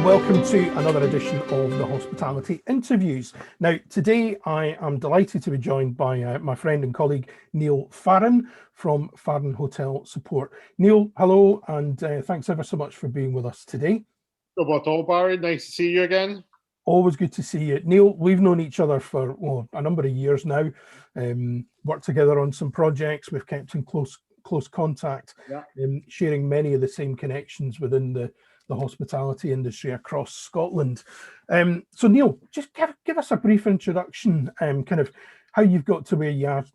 welcome to another edition of the Hospitality Interviews. Now, today I am delighted to be joined by my friend and colleague Neil Farren from Farren Hotel Support. Neil, hello, and thanks ever so much for being with us today. No bother at all, Barry. Nice to see you again. Always good to see you. Neil, we've known each other for a number of years now, worked together on some projects, we've kept in close contact, sharing many of the same connections within the hospitality industry across Scotland. So Neil, just give us a brief introduction, kind of how you've got to where you are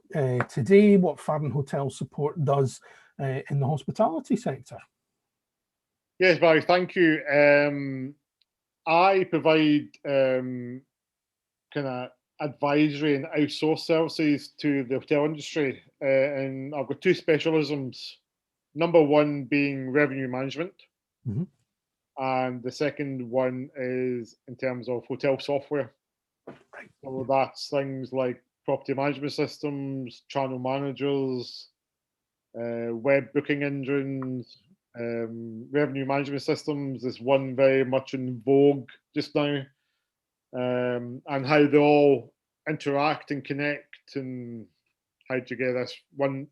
today, what Farren Hotel Support does in the hospitality sector. Yes, Barry, thank you. I provide kind of advisory and outsource services to the hotel industry, and I've got two specialisms. Number one being revenue management, and the second one is in terms of hotel software. Right. So that's things like property management systems, channel managers, web booking engines. Revenue management systems is one very much in vogue just now, and how they all interact and connect, and how to get this one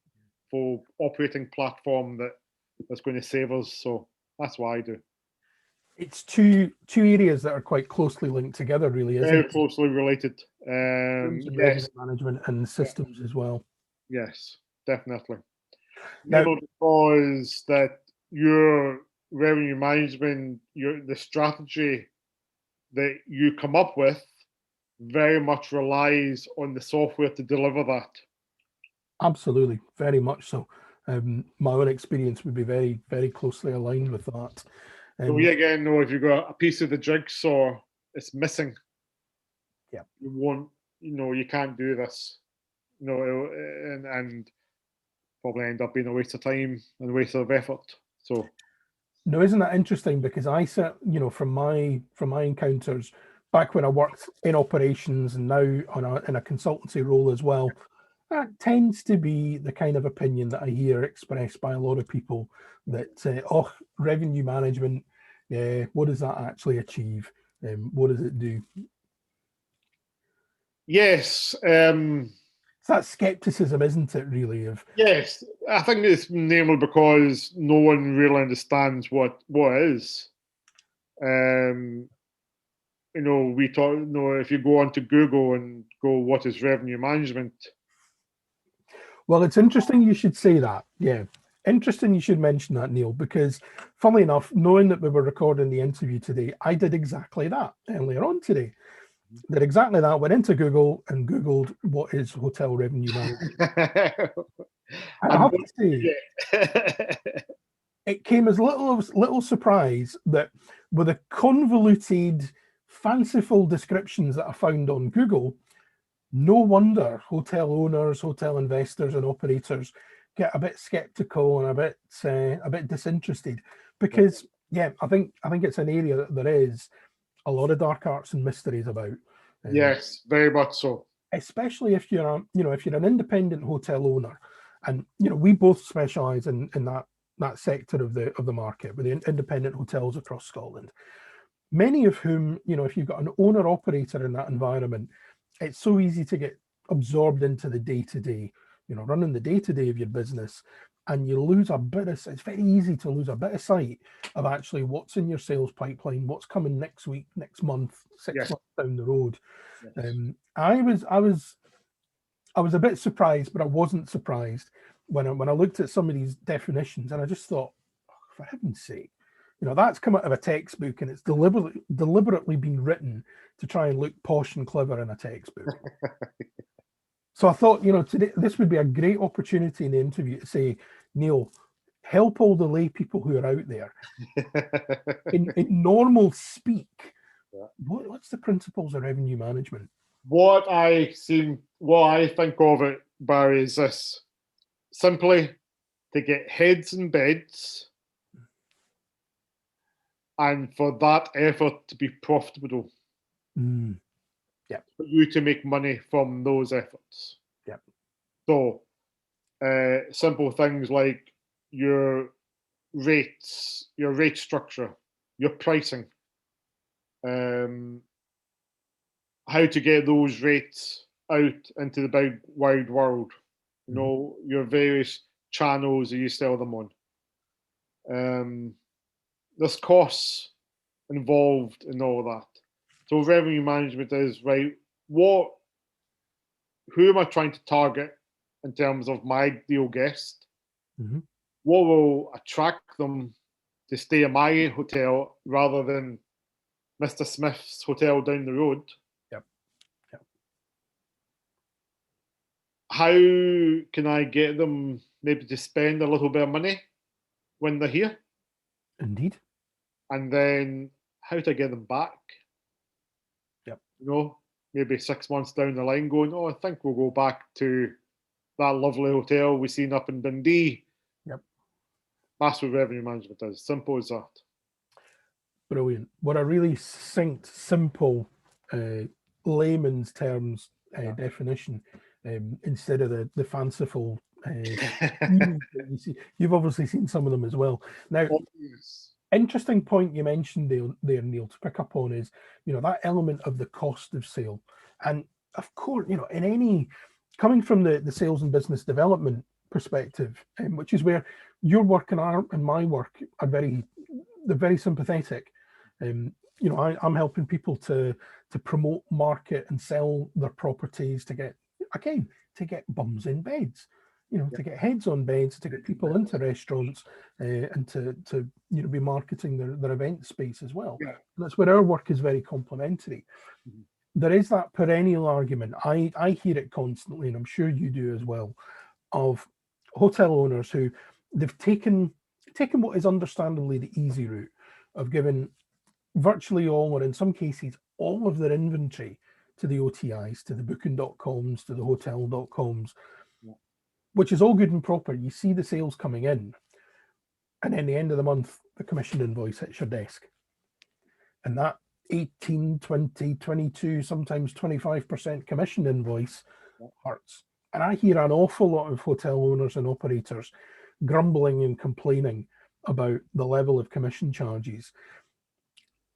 full operating platform that's going to save us. So that's what I do. It's two areas that are quite closely linked together, really, isn't Very it? closely related. Revenue management and systems as well. Yes, definitely. Now, because that your revenue management, the strategy that you come up with very much relies on the software to deliver that. Absolutely, very much so. My own experience would be very, very closely aligned with that. So we again know if you've got a piece of the jigsaw, it's missing. Yeah, you won't. You can't do this. And probably end up being a waste of time and a waste of effort. So. No, isn't that interesting? Because I said, from my encounters back when I worked in operations and now in a consultancy role as well, that tends to be the kind of opinion that I hear expressed by a lot of people that, revenue management, what does that actually achieve? What does it do? Yes. It's that skepticism, isn't it, really? Yes, I think it's namely because no one really understands what it is. We talk. If you go onto Google and go, what is revenue management? Well, it's interesting you should say that. Yeah, interesting you should mention that, Neil, because funnily enough, knowing that we were recording the interview today, I did exactly that earlier on today. Did exactly that, went into Google and Googled what is hotel revenue management. And I have to say, it came as little surprise that with the convoluted, fanciful descriptions that I found on Google, no wonder hotel owners, hotel investors, and operators get a bit skeptical and a bit disinterested, because I think it's an area that there is a lot of dark arts and mysteries about. Yes, very much so. Especially if you're an independent hotel owner, and we both specialise in that sector of the market with the independent hotels across Scotland. Many of whom, if you've got an owner operator in that environment, it's so easy to get absorbed into the day-to-day, running the day-to-day of your business, and you lose it's very easy to lose a bit of sight of actually what's in your sales pipeline, what's coming next week, next month, 6 months down the road. Yes. I was a bit surprised, but I wasn't surprised when I looked at some of these definitions, and I just thought, for heaven's sake, that's come out of a textbook, and it's deliberately been written to try and look posh and clever in a textbook. So I thought, today this would be a great opportunity in the interview to say, Neil, help all the lay people who are out there in normal speak. Yeah. What's the principles of revenue management? What I think of it, Barry, is this: simply to get heads in beds, and for that effort to be profitable. Yeah. For you to make money from those efforts. Yeah. So, simple things like your rates, your rate structure, your pricing. how to get those rates out into the big wide world. You know, your various channels that you sell them on. There's costs involved in all that. So revenue management is right. Who am I trying to target in terms of my ideal guest? What will attract them to stay in my hotel rather than Mr. Smith's hotel down the road? Yep. How can I get them maybe to spend a little bit of money when they're here? Indeed. And then how to get them back? Yep. You know, maybe 6 months down the line going, oh, I think we'll go back to that lovely hotel we seen up in Dundee. Yep. That's what revenue management is. Simple as that. Brilliant. What a really succinct, simple, layman's terms definition, instead of the fanciful that you see. You've obviously seen some of them as well. Now, interesting point you mentioned there, Neil, to pick up on is, that element of the cost of sale. And of course, in any, coming from the sales and business development perspective, which is where your work and my work are they're very sympathetic. I'm helping people to promote, market, and sell their properties to get bums in beds, to get heads on beds, to get people into restaurants, and to be marketing their event space as well. Yeah. That's where our work is very complementary. There is that perennial argument. I hear it constantly, and I'm sure you do as well, of hotel owners who they've taken what is understandably the easy route of giving virtually all, or in some cases all, of their inventory to the OTIs, to the booking.coms, to the hotel.coms, which is all good and proper. You see the sales coming in, and then the end of the month, the commission invoice hits your desk. And that 18, 20, 22, sometimes 25% commission invoice hurts. And I hear an awful lot of hotel owners and operators grumbling and complaining about the level of commission charges.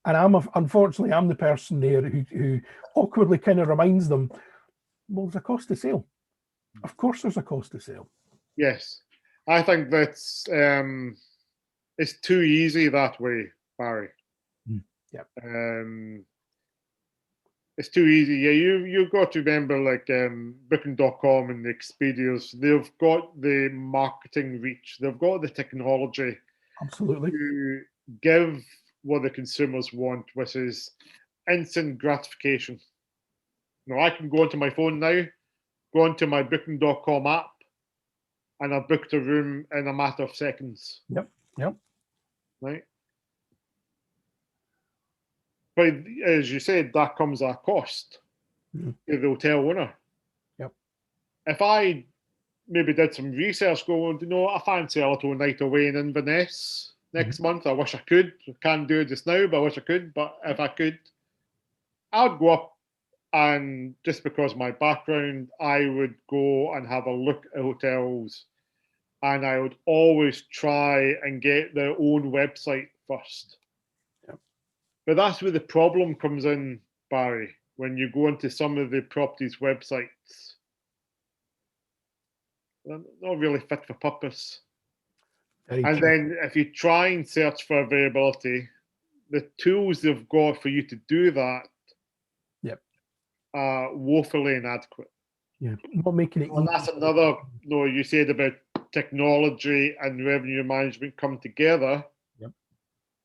And unfortunately, I'm the person there who awkwardly kind of reminds them, well, there's a cost of sale. Of course there's a cost of sale. Yes. I think that's it's too easy that way, Barry. Yeah. It's too easy. Yeah, you've got to remember, like, Booking.com and the Expedias, they've got the marketing reach, they've got the technology. Absolutely. To give what the consumers want, which is instant gratification. I can go onto my phone now, go onto my Booking.com app, and I've booked a room in a matter of seconds. Yep. Right? But as you said, that comes at a cost to the hotel owner. Yep. If I maybe did some research going, I fancy a little night away in Inverness next month. I wish I could. I can't do it just now, but I wish I could. But if I could, I'd go up, and just because of my background, I would go and have a look at hotels, and I would always try and get their own website first. Yep. But that's where the problem comes in, Barry, when you go into some of the properties' websites. They're not really fit for purpose. And then if you try and search for availability, the tools they've got for you to do that are woefully inadequate. Yeah, not making it easy. And that's another, you said about technology and revenue management come together. Yep.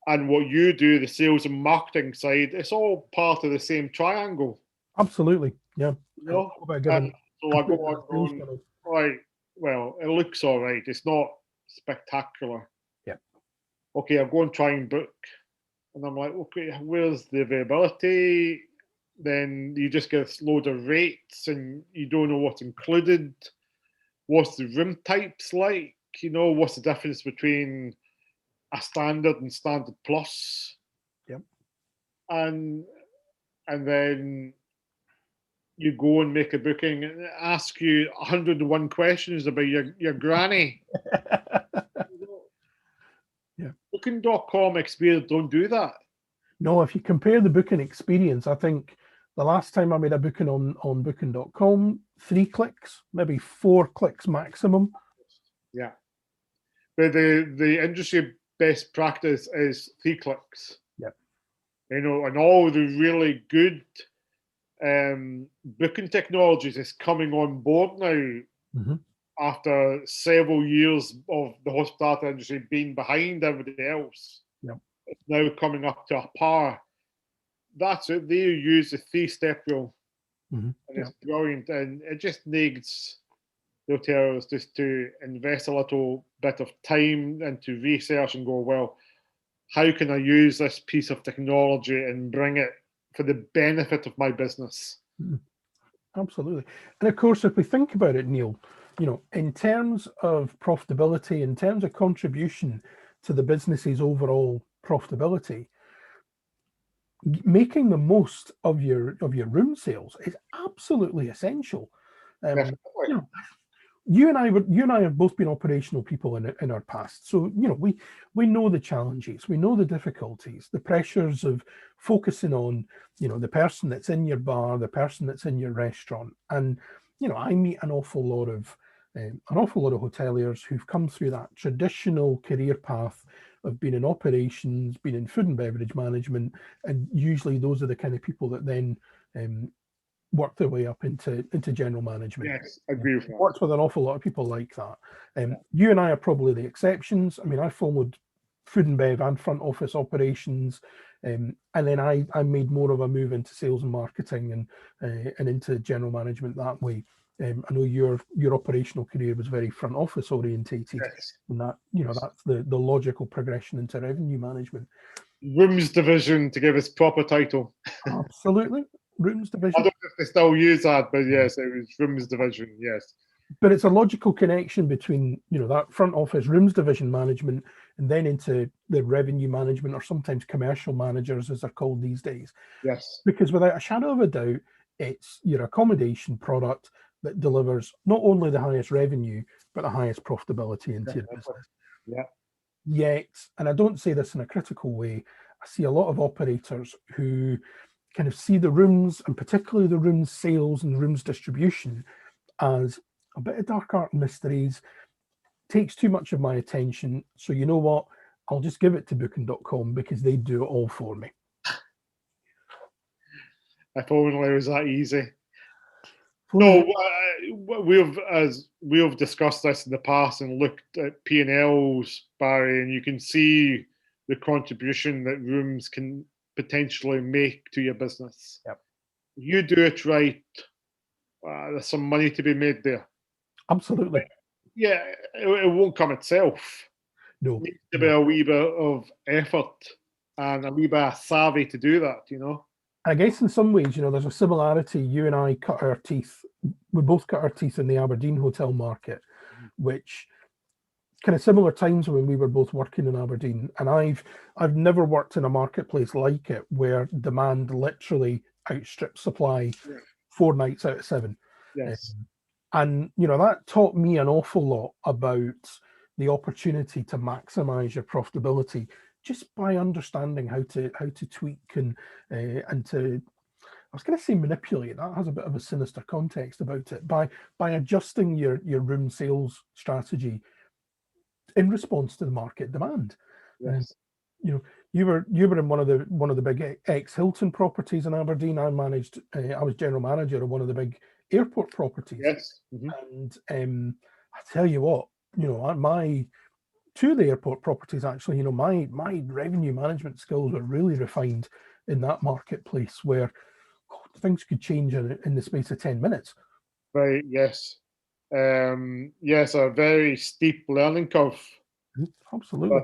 And what you do, the sales and marketing side, it's all part of the same triangle. Absolutely, yeah. So I go on going, right, well, it looks all right. It's not spectacular. Yeah. Okay, I'll go and try and book. And I'm like, okay, where's the availability? Then you just get a load of rates and you don't know what's included. What's the room types like? What's the difference between a standard and standard plus? Yep. And then you go and make a booking and ask you 101 questions about your granny. Yeah. Booking.com Expedia don't do that. No, if you compare the booking experience, I think the last time I made a booking on booking.com, 3 clicks, maybe 4 clicks maximum. Yeah. But the industry best practice is 3 clicks. Yep. You know, and all the really good booking technologies is coming on board now Mm-hmm. after several years of the hospitality industry being behind everybody else. Yep. It's now coming up to a par. That's it. They use the 3-step rule. Mm-hmm. And it's brilliant. And it just needs the hotels just to invest a little bit of time into research and go, well, how can I use this piece of technology and bring it for the benefit of my business? Mm-hmm. Absolutely. And of course, if we think about it, Neil, in terms of profitability, in terms of contribution to the business's overall profitability, making the most of your room sales is absolutely essential. Definitely. You and I have both been operational people in our past, so we know the challenges, we know the difficulties, the pressures of focusing on the person that's in your bar, the person that's in your restaurant, and I meet an awful lot of hoteliers who've come through that traditional career path of being in operations, being in food and beverage management, and usually those are the kind of people that then work their way up into general management. Yes, I agree with that. Worked with an awful lot of people like that. You and I are probably the exceptions. I mean, I followed food and bev and front office operations, and then I made more of a move into sales and marketing and into general management that way. I know your operational career was very front office orientated, Yes. and that's the logical progression into revenue management. Rooms division, to give its proper title. Absolutely. Rooms division. I don't know if they still use that, but yes, it was rooms division, yes. But it's a logical connection between that front office rooms division management and then into the revenue management, or sometimes commercial managers as they're called these days. Yes. Because without a shadow of a doubt, it's your accommodation product that delivers not only the highest revenue but the highest profitability into your business. Yeah. Yet, and I don't say this in a critical way, I see a lot of operators who kind of see the rooms, and particularly the rooms sales and rooms distribution, as a bit of dark art and mysteries, takes too much of my attention. So you know what? I'll just give it to booking.com because they do it all for me. If only it was that easy. No, we've discussed this in the past and looked at P&Ls, Barry, and you can see the contribution that rooms can potentially make to your business. Yep. If you do it right, there's some money to be made there. Absolutely. But yeah, it won't come itself. No. It needs to be a wee bit of effort and a wee bit of savvy to do that, I guess in some ways, there's a similarity. You and I we both cut our teeth in the Aberdeen hotel market, which kind of similar times when we were both working in Aberdeen. And I've never worked in a marketplace like it where demand literally outstrips supply 4 nights out of 7. Yes. And that taught me an awful lot about the opportunity to maximize your profitability just by understanding how to tweak and to, I was going to say manipulate. That has a bit of a sinister context about it. By adjusting your room sales strategy in response to the market demand. Yes. You were in one of the big ex-Hilton properties in Aberdeen. I was general manager of one of the big airport properties. Yes. Mm-hmm. And I tell you what, my 2 of the airport properties actually, my revenue management skills are really refined in that marketplace where things could change in the space of 10 minutes. Right. Yes. Yes, a very steep learning curve. Absolutely.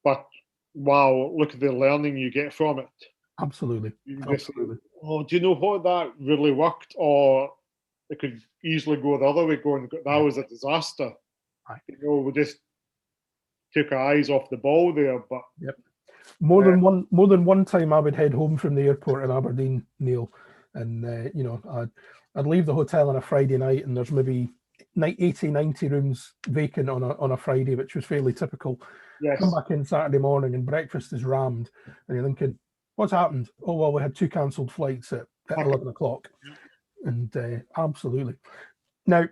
But wow, look at the learning you get from it. Absolutely. Absolutely. Oh, do you know what? That really worked, or it could easily go the other way. That was a disaster. We just took our eyes off the ball there. But more than one time, I would head home from the airport in Aberdeen, Neil, and I'd leave the hotel on a Friday night, and there's maybe 80, 90 rooms vacant on a Friday, which was fairly typical. Yes. Come back in Saturday morning and breakfast is rammed, and you're thinking, what's happened? Oh, well, we had 2 cancelled flights at 11 o'clock. And absolutely. Now,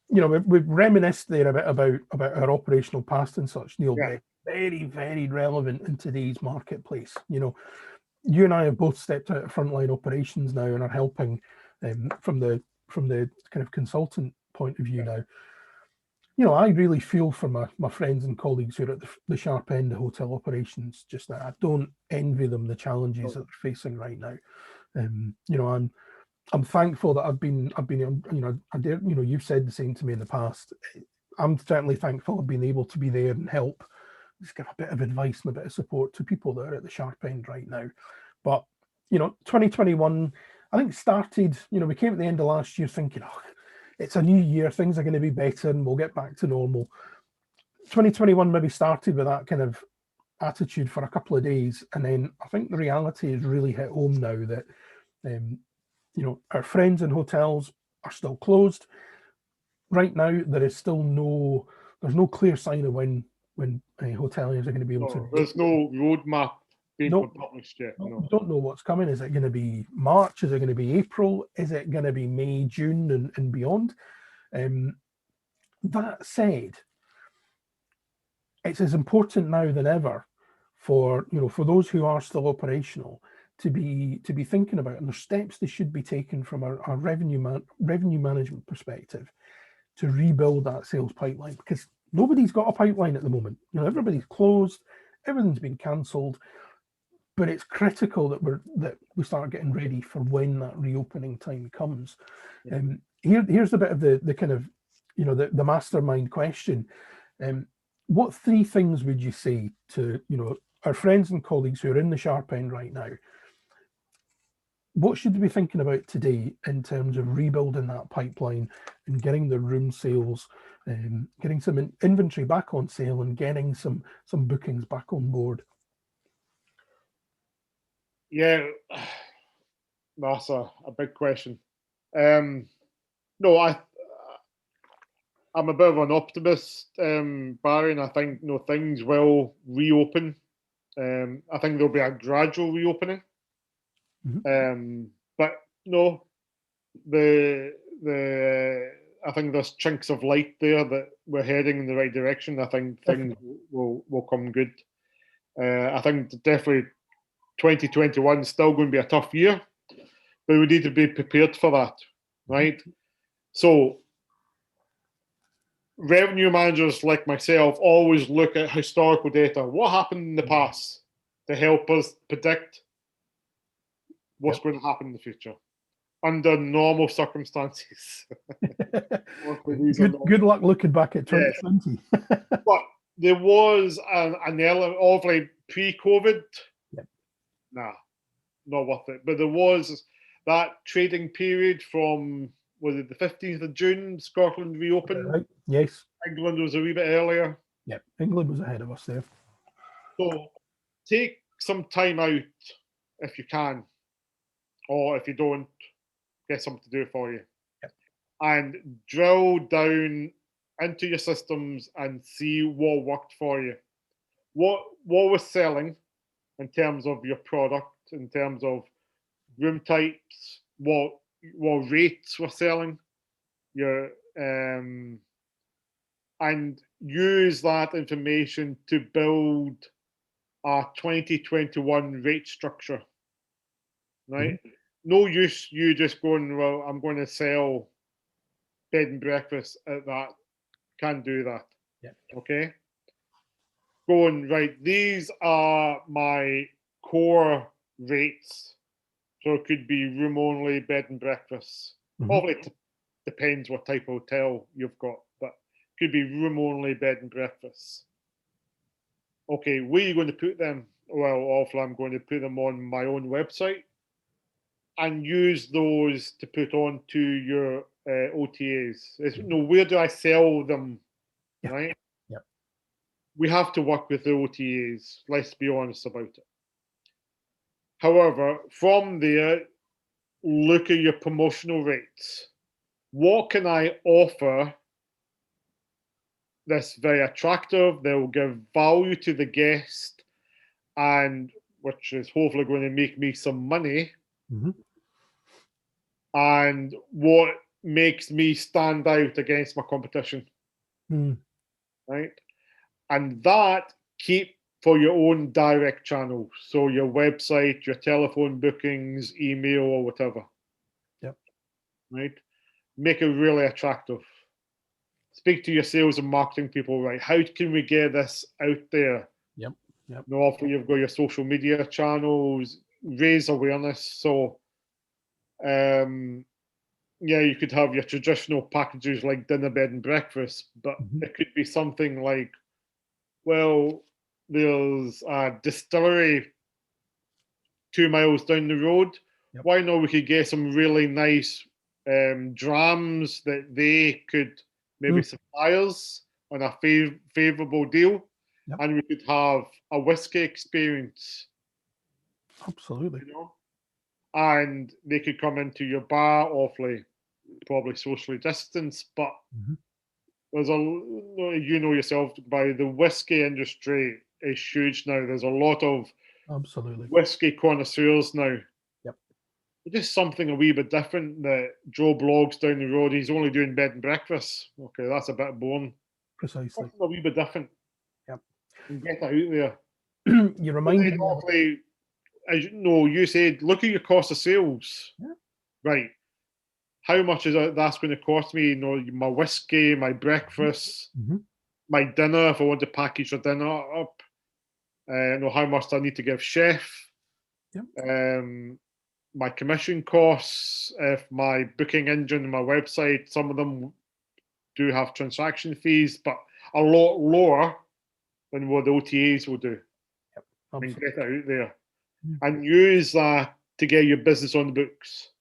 you know, we've reminisced there a bit about our operational past and such, Neil. Yeah. Very, very relevant in today's marketplace. You know, you and I have both stepped out of frontline operations now and are helping from the kind of consultant point of view now. You know, I really feel for my friends and colleagues who are at the sharp end of hotel operations just now. I don't envy them the challenges that they're facing right now. You know, I'm thankful that I've been, you know, you know, you've said the same to me in the past. I'm certainly thankful I've been able to be there and help, just give a bit of advice and a bit of support to people that are at the sharp end right now. But, you know, 2021, I think started, you know, we came at the end of last year thinking, oh, it's a new year, things are going to be better and we'll get back to normal. 2021 maybe started with that kind of attitude for a couple of days. And then I think the reality has really hit home now that, you know, our friends in hotels are still closed. Right now, there is still there's no clear sign of when hoteliers are going to be able to. There's no roadmap being published yet. No. We don't know what's coming. Is it going to be March? Is it going to be April? Is it going to be May, June, and beyond? That said, it's as important now than ever for those who are still operational to be thinking about, and there's steps they should be taken from a revenue management perspective to rebuild that sales pipeline, because nobody's got a pipeline at the moment. You know, everybody's closed, everything's been cancelled, but it's critical that we start getting ready for when that reopening time comes. Here's a bit of the kind of, you know, the mastermind question. What 3 things would you say to, you know, our friends and colleagues who are in the sharp end right now? What should they be thinking about today in terms of rebuilding that pipeline and getting the room sales, getting some inventory back on sale and getting some bookings back on board? Yeah, that's a big question. No, I'm a bit of an optimist, Barry, and I think, you know, things will reopen. I think there'll be a gradual reopening. But no, I think there's chinks of light there that we're heading in the right direction. I think things will come good. I think definitely 2021 is still going to be a tough year, but we need to be prepared for that, right? So revenue managers like myself always look at historical data. What happened in the past to help us predict what's going to happen in the future under normal circumstances. good luck looking back at 2020. But there was an element of, like, pre-COVID. Nah, not worth it. But there was that trading period from, was it the 15th of June, Scotland reopened? Right. Yes. England was a wee bit earlier. Yep, England was ahead of us there. So take some time out if you can, or if you don't, get something to do for you. Yep. And drill down into your systems and see what worked for you. What was selling in terms of your product, in terms of room types, what rates were selling, your and use that information to build a 2021 rate structure, right? No use you just going, well, I'm going to sell bed and breakfast at that. Can't do that. Yeah. Okay. Going, right, these are my core rates. So it could be room only, bed and breakfast. Probably depends what type of hotel you've got, but it could be room only, bed and breakfast. Okay, where are you going to put them? Well, awfully, I'm going to put them on my own website and use those to put onto your OTAs. Where do I sell them? Yeah. Right? Yeah. We have to work with the OTAs. Let's be honest about it. However, from there, look at your promotional rates. What can I offer this very attractive. They'll give value to the guest, and which is hopefully going to make me some money. Mhm. And what makes me stand out against my competition, Mm. right? And that keep for your own direct channel. So your website, your telephone bookings, email, or whatever, Yep. right? Make it really attractive. Speak to your sales and marketing people, right? How can we get this out there? Yep. Yep. You know, often you've got your social media channels, raise awareness. So, yeah, you could have your traditional packages like dinner, bed, and breakfast, but Mhm. it could be something like, well, there's a distillery 2 miles down the road. Yep. Why not? We could get some really nice drams that they could maybe supply us on a favorable deal, Yep. and we could have a whiskey experience, Absolutely. you know, and they could come into your bar awfully, probably socially distanced, but Mhm. there's a, you know yourself, by the whiskey industry is huge now. There's a lot of Absolutely. whiskey connoisseurs now. Yep. Just something a wee bit different that Joe Blogs down the road, he's only doing bed and breakfast. Okay, that's a bit boring. Precisely. Something a wee bit different Yep. and get that out there. You But then reminded me of hopefully, as you know, you said, look at your cost of sales. Yeah. Right. How much is that's going to cost me? You know, my whiskey, my breakfast, Mhm. my dinner, if I want to package a dinner up. Know how much I need to give chef. Yep. My commission costs, if my booking engine and my website, some of them do have transaction fees, but a lot lower than what the OTAs will do, and Absolutely. get it out there Yeah. and use that to get your business on the books.